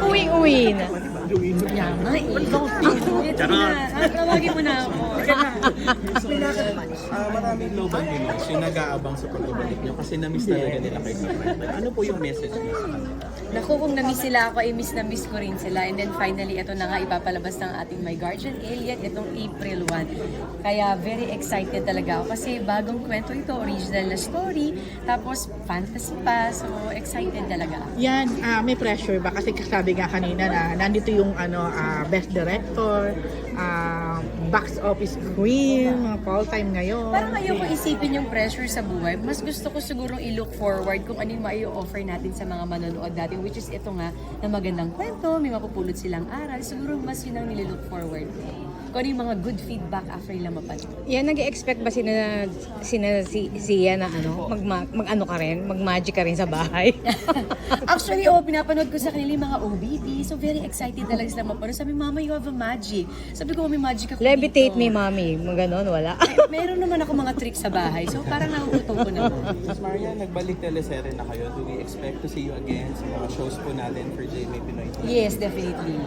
Uwing-uwi na. Tawagin mo na ako. Maraming Loban Pinoys yung nag-aabang sa pagbabalik nyo kasi na-miss talaga nila kay Kapatid. Ano po yung message niyo sa kanila? Naku, kung na-miss sila ako, miss na miss ko rin sila. And then finally, ito na nga, ipapalabas ng ating My Guardian Alien itong April 1. Kaya very excited talaga ako kasi bagong kwento ito, original na story, tapos fantasy pa, so excited talaga ako. Yan, may pressure ba? Kasi sabi nga kanina na nandito yung best director, box office queen, mga all-time ngayon. Parang ayoko isipin yung pressure sa buhay. Mas gusto ko sigurong i-look forward kung ano yung mai-offer natin sa mga manonood natin, which is ito nga, na magandang kwento, may mapupulot silang aral. Siguro mas yun ang nililook forward ko. Kung ano yung mga good feedback after nila mapanood. Yan, nag-expect ba siya na mag-ano ka rin? Mag-magic ka rin sa bahay? Actually, pinapanood ko sa kanila yung mga OBP. So, very excited talaga sila mapanood. Sabi, Mama, you have a magic. Sabi ko, may magic ako Levitate dito. me, mami. Mga ganon, wala. Meron naman ako mga tricks sa bahay. So, parang nakukutong ko naman. Ms. Maria, nagbalik teleserye na kayo. Do we expect to see you again sa mga shows po natin for JMA Pinoy TV? Yes, definitely.